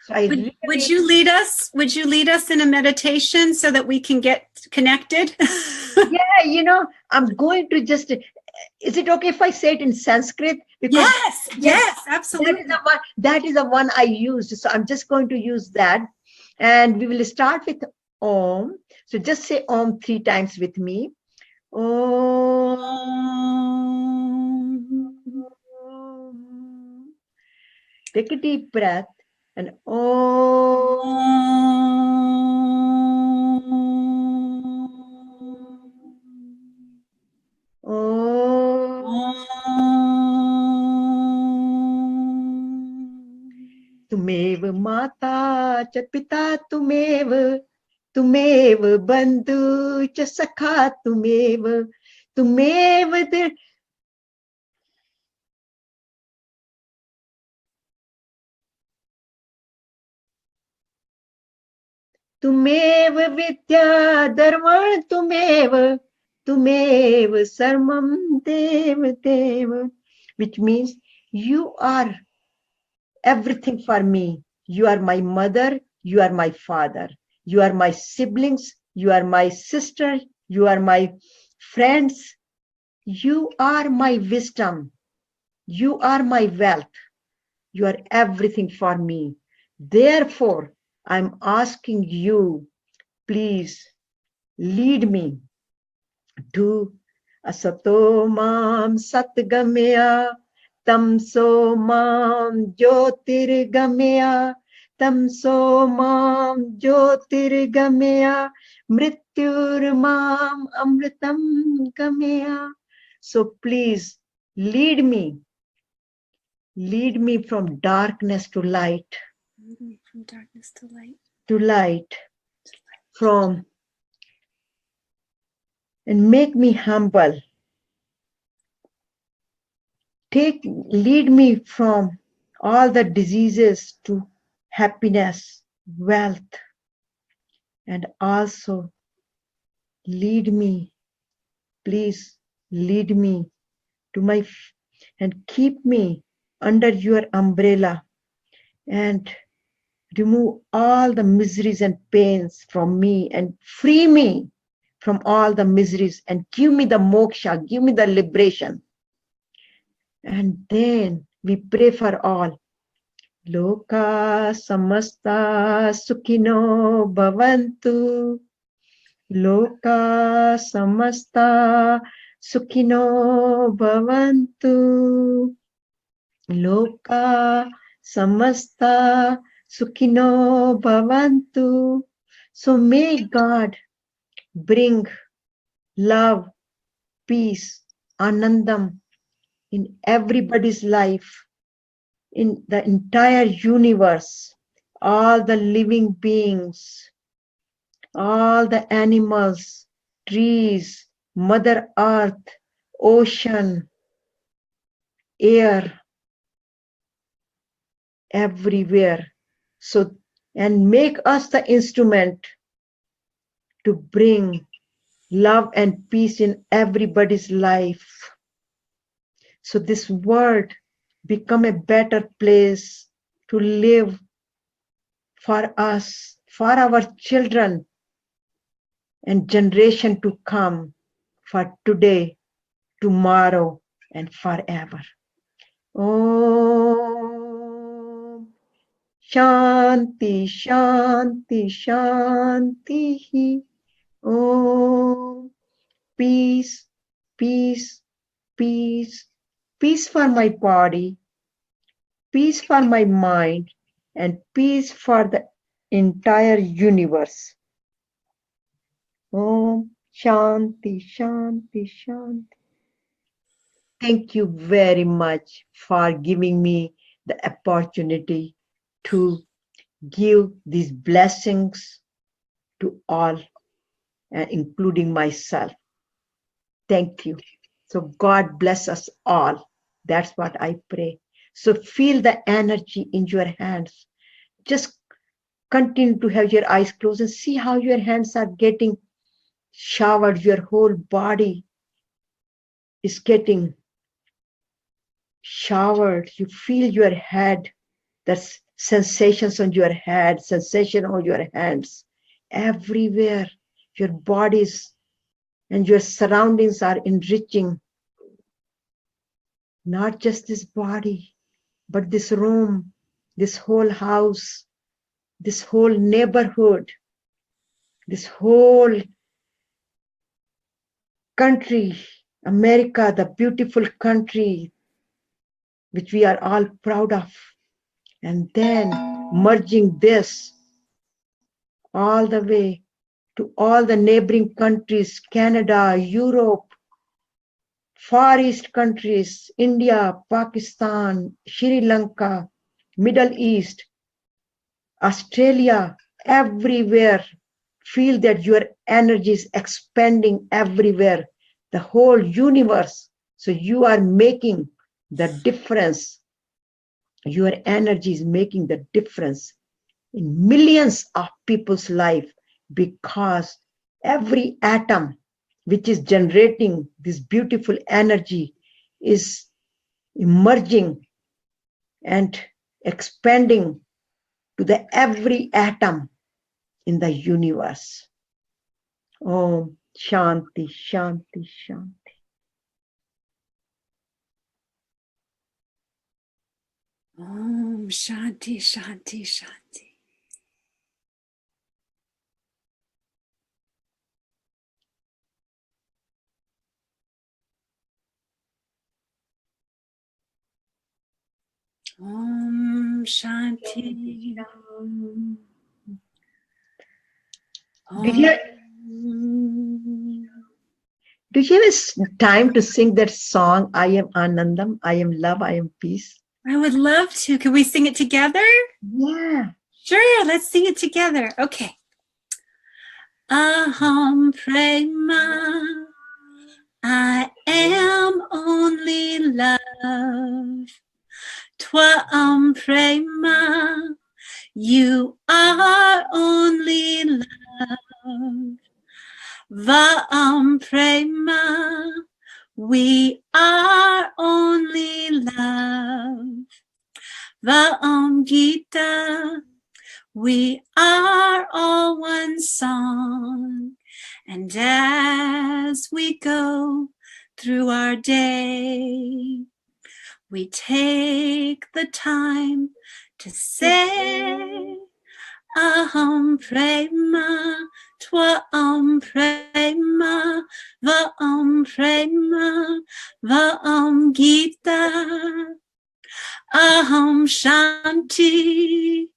So would you lead us in a meditation so that we can get connected? Yeah, I'm going to just, is it okay if I say it in Sanskrit? Because yes, absolutely. That is the one I used. So I'm just going to use that, and we will start with Om. So just say Om 3 times with me. Om. Take a deep breath, and Om. Om. mata cha pita tumev bandhu cha sakha tumev तुमेव विद्या धर्म तुमेव sarvam dev, which means you are everything for me. You are my mother, you are my father, you are my siblings, you are my sister, you are my friends, you are my wisdom, you are my wealth, you are everything for me. Therefore, I'm asking you, please lead me to asato mam satgamaya tamso mam jyotirgamaya tamso mam jyotirgamaya mrityur mam amritam gamaya. So please lead me from darkness to light, From darkness to light. From and make me humble. Lead me from all the diseases to happiness, wealth, and also please lead me to and keep me under your umbrella and remove all the miseries and pains from me and free me from all the miseries and give me the moksha, give me the liberation. And then we pray for all. Loka samasta sukhino bhavantu. Loka samasta sukhino bhavantu. Loka samasta sukhino bhavantu. So may God bring love, peace, anandam in everybody's life, in the entire universe, all the living beings, all the animals, trees, Mother Earth, ocean, air, everywhere. So, and make us the instrument to bring love and peace in everybody's life. So this world become a better place to live for us, for our children and generation to come, for today, tomorrow, and forever. Om Shanti, Shanti, Shanti. Om peace, peace, peace, peace for my body, peace for my mind, and peace for the entire universe. Om Shanti, Shanti, Shanti. Thank you very much for giving me the opportunity to give these blessings to all, including myself. Thank you. So God bless us all. That's what I pray. So feel the energy in your hands. Just continue to have your eyes closed and see how your hands are getting showered. Your whole body is getting showered. You feel your head, the sensations on your head, sensation on your hands, everywhere. Your bodies and your surroundings are enriching. Not just this body, but this room, this whole house, this whole neighborhood, this whole country, America, the beautiful country, which we are all proud of. And then merging this all the way to all the neighboring countries, Canada, Europe, Far East countries, India, Pakistan, Sri Lanka, Middle East, Australia, everywhere. Feel that your energy is expanding everywhere, the whole universe. So you are making the difference. Your energy is making the difference in millions of people's life, because every atom which is generating this beautiful energy is emerging and expanding to the every atom in the universe. Om Shanti, Shanti, Shanti. Om Shanti, Shanti, Shanti. Om Shanti. Did you, do you have time to sing that song, I am Anandam, I am love, I am peace? I would love to. Can we sing it together? Yeah. Sure, let's sing it together. Okay. Aham Prema, I am only love. Twam Prema, you are only love. Vam Prema, we are only love. Vam Gita, we are all one song. And as we go through our day, we take the time to say, Aham Prema, Twam Prema, Vam Prema, Vam Gita, Aham Shanti,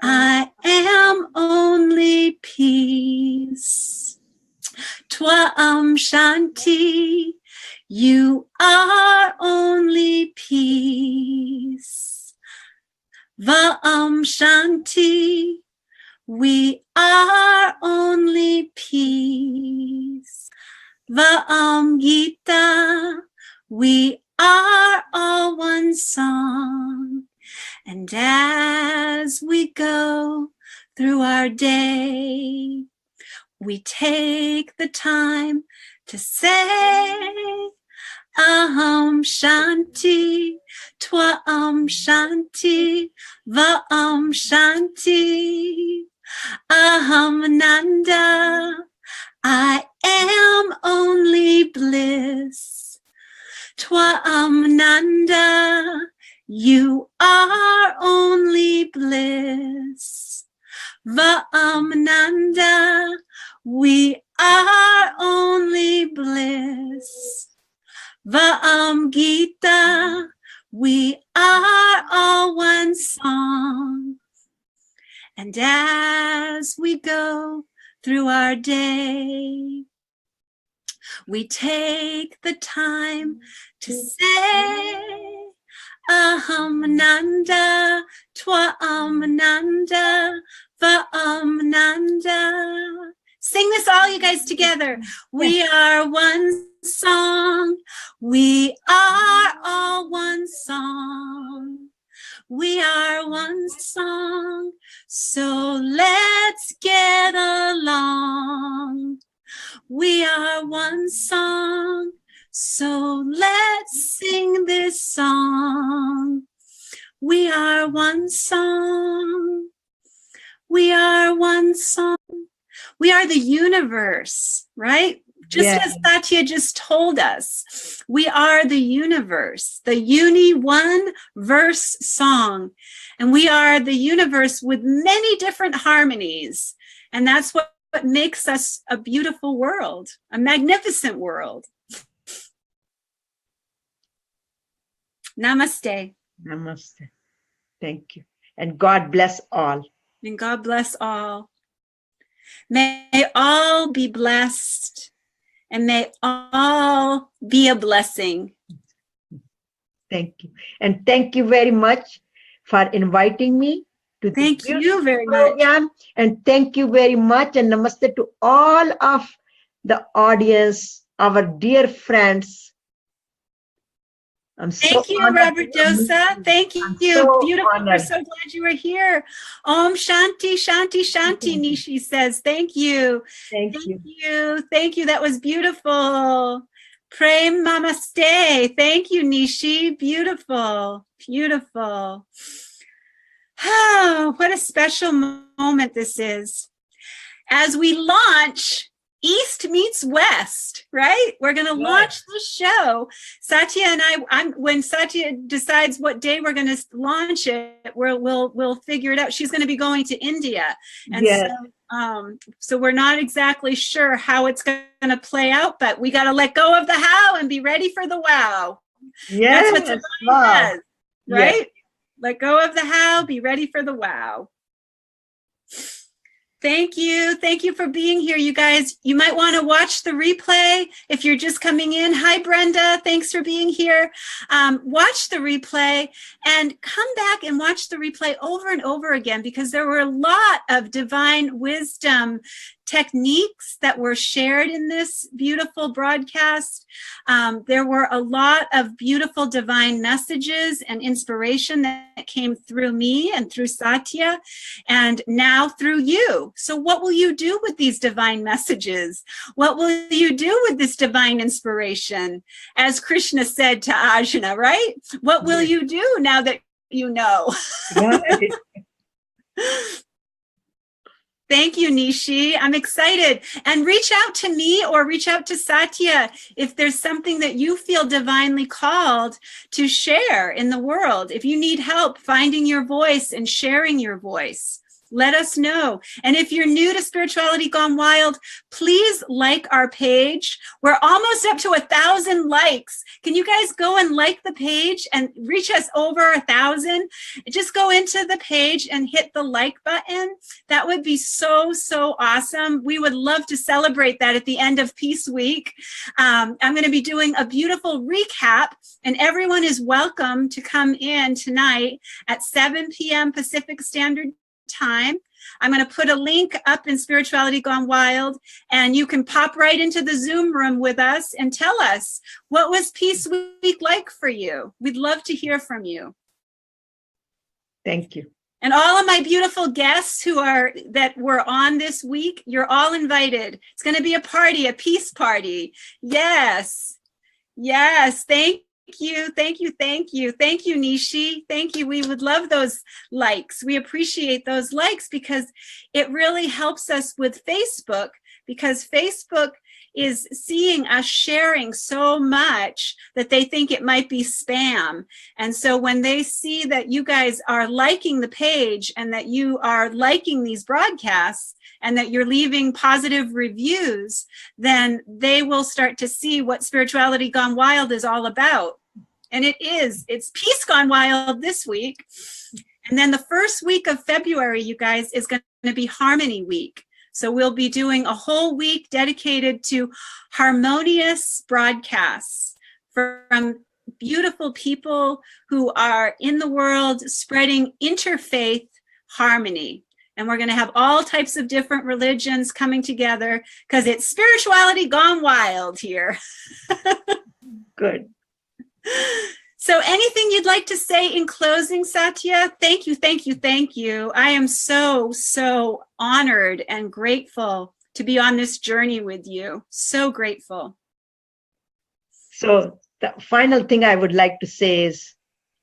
I am only peace. Twam Shanti, you are only peace. Vam Shanti, we are only peace. Vam Gita, we are all one song. And as we go through our day, we take the time to say, Aham Shanti, Twam Shanti, Vam Shanti, Aham Nanda, I am only bliss. Twam Nanda, you are only bliss. Vam Nanda, we are only bliss. Vam Gita, we are all one song. And as we go through our day, we take the time to say, Aham Nanda, Twam Nanda, Vam Nanda. Sing this all, you guys, together. We are one song. We are all one song. We are one song. So let's get along. We are one song. So let's sing this song. We are one song. We are one song. We are the universe, right? Just as Satya just told us, we are the universe, the uni one verse song. And we are the universe with many different harmonies. And that's what makes us a beautiful world, a magnificent world. Namaste. Namaste. Thank you. And God bless all. And God bless all. May all be blessed, and may all be a blessing. Thank you. And thank you very much for inviting me. to this Thank you beautiful very much. program. And thank you very much. And namaste to all of the audience, our dear friends. I'm so Thank you, honored. Robert Dosa. Thank I'm you. so Beautiful. We're honored. so glad you were here. Om Shanti, Shanti, Shanti, Nishi says. Thank you. Thank you. You. Thank you. That was beautiful. Prem Namaste. Thank you, Nishi. Beautiful. Beautiful. Oh, what a special moment this is. As we launch East Meets West, right? We're going to launch the show. Satya and when Satya decides what day we're going to launch it, we'll figure it out. She's going to be going to India. And so we're not exactly sure how it's going to play out, but we got to let go of the how and be ready for the wow. Yes. That's what Divine does, right? Yes. Let go of the how, be ready for the wow. Thank you. Thank you for being here, you guys. You might want to watch the replay if you're just coming in. Hi, Brenda. Thanks for being here. Watch the replay and come back and watch the replay over and over again, because there were a lot of divine wisdom techniques that were shared in this beautiful broadcast. There were a lot of beautiful divine messages and inspiration that came through me and through Satya, and now through you. So what will you do with these divine messages? What will you do with this divine inspiration? As Krishna said to Arjuna, right? What will you do now that you know? Right. Thank you, Nishi. I'm excited. And reach out to me or reach out to Satya if there's something that you feel divinely called to share in the world. If you need help finding your voice and sharing your voice, let us know. And if you're new to Spirituality Gone Wild, please like our page. We're almost up to 1,000 likes. Can you guys go and like the page and reach us over 1,000? Just go into the page and hit the like button. That would be so, so awesome. We would love to celebrate that at the end of Peace Week. I'm going to be doing a beautiful recap, and everyone is welcome to come in tonight at 7 p.m. Pacific Standard Time. I'm going to put a link up in Spirituality Gone Wild, and you can pop right into the Zoom room with us and tell us, what was Peace Week like for you? We'd love to hear from you. Thank you. And all of my beautiful guests that were on this week, you're all invited. It's going to be a party, a peace party. Yes. Yes. Thank you. Thank you. Thank you. Thank you, Nishi. Thank you. We would love those likes. We appreciate those likes because it really helps us with Facebook, because Facebook is seeing us sharing so much that they think it might be spam. And so when they see that you guys are liking the page and that you are liking these broadcasts and that you're leaving positive reviews, then they will start to see what Spirituality Gone Wild is all about. And it's Peace Gone Wild this week. And then the first week of February, you guys, is going to be Harmony Week. So we'll be doing a whole week dedicated to harmonious broadcasts from beautiful people who are in the world spreading interfaith harmony. And we're going to have all types of different religions coming together because it's Spirituality Gone Wild here. Good. So anything you'd like to say in closing, Satya? Thank you, thank you, thank you. I am so, so honored and grateful to be on this journey with you. So grateful. So the final thing I would like to say is,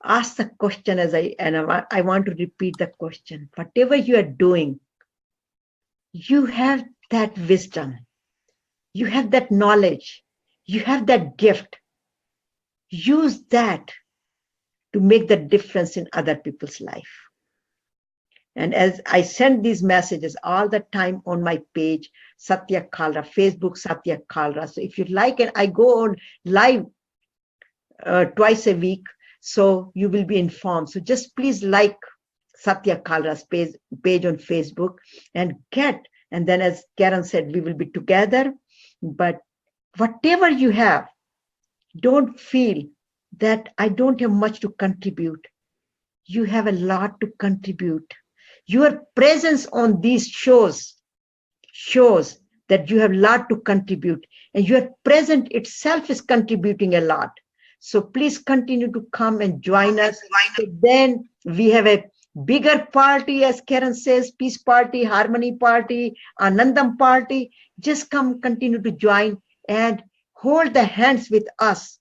ask the question I want to repeat the question. Whatever you are doing, you have that wisdom, you have that knowledge, you have that gift. Use that to make the difference in other people's life. And as I send these messages all the time on my page, Satya Kalra, Facebook Satya Kalra. So if you like it, I go on live twice a week, so you will be informed. So just please like Satya Kalra's page on Facebook and then as Karen said, we will be together. But whatever you have, don't feel that I don't have much to contribute. You have a lot to contribute. Your presence on these shows shows that you have a lot to contribute, and your presence itself is contributing a lot. So please continue to come and join us. So then we have a bigger party, as Karen says, peace party, harmony party, Anandam party. Just come, continue to join and hold the hands with us,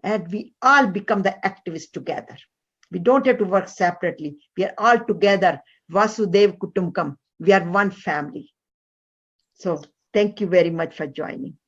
and we all become the activists together. We don't have to work separately. We are all together. Vasudev Kutumbakam. We are one family. So thank you very much for joining.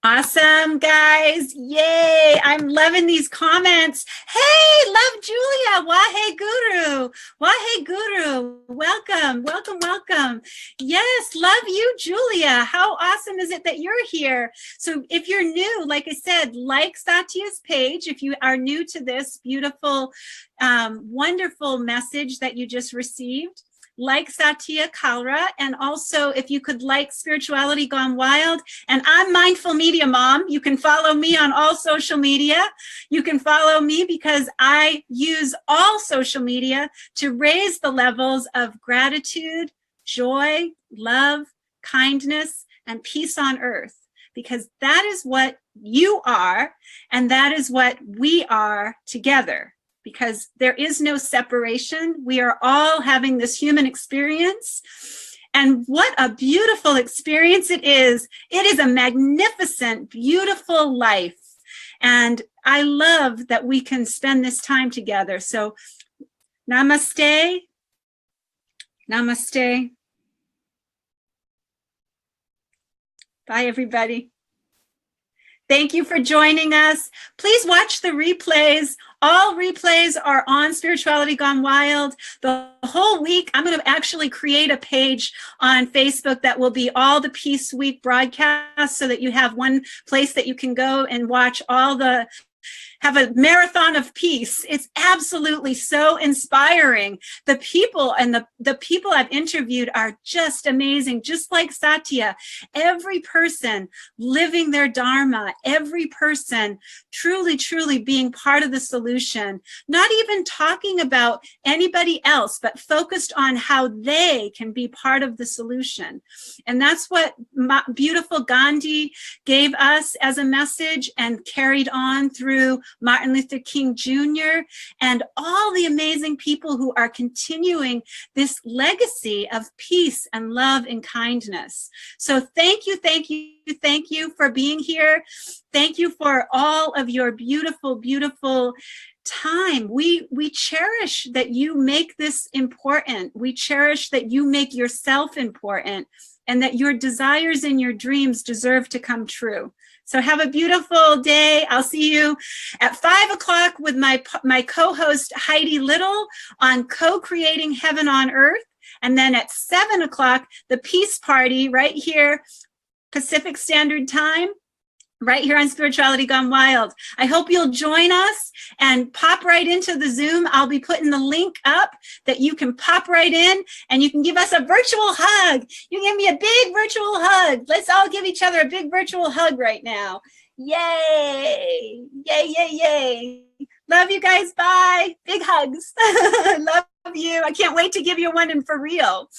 Awesome, guys. Yay. I'm loving these comments. Hey, love Julia. Wahe Guru. Wahe Guru. Welcome, welcome, welcome. Yes, love you, Julia. How awesome is it that you're here? So if you're new, like I said, like Satya's page. If you are new to this beautiful, wonderful message that you just received, like Satya Kalra, and also if you could like Spirituality Gone Wild. And I'm Mindful Media Mom. You can follow me on all social media. You can follow me because I use all social media to raise the levels of gratitude, joy, love, kindness, and peace on earth, because that is what you are, and that is what we are together. Because there is no separation. We are all having this human experience. And what a beautiful experience it is. It is a magnificent, beautiful life. And I love that we can spend this time together. So namaste. Namaste. Bye, everybody. Thank you for joining us. Please watch the replays. All replays are on Spirituality Gone Wild. The whole week, I'm going to actually create a page on Facebook that will be all the Peace Week broadcasts, so that you have one place that you can go and watch all the, have a marathon of peace. It's absolutely so inspiring. The people and the people I've interviewed are just amazing. Just like Satya, every person living their Dharma, every person truly, truly being part of the solution, not even talking about anybody else, but focused on how they can be part of the solution. And that's what beautiful Gandhi gave us as a message and carried on through Martin Luther King Jr. and all the amazing people who are continuing this legacy of peace and love and kindness. So thank you, thank you, thank you for being here. Thank you for all of your beautiful, beautiful time. We cherish that you make this important. We cherish that you make yourself important, and that your desires and your dreams deserve to come true. So have a beautiful day. I'll see you at 5 o'clock with my co-host Heidi Little on Co-Creating Heaven on Earth. And then at 7 o'clock, the Peace Party right here, Pacific Standard Time, right here on Spirituality Gone Wild. I hope you'll join us and pop right into the Zoom. I'll be putting the link up that you can pop right in, and you can give us a virtual hug. You give me a big virtual hug. Let's all give each other a big virtual hug right now. Yay! Yay, yay, yay. Love you guys. Bye. Big hugs. Love you. I can't wait to give you one and for real.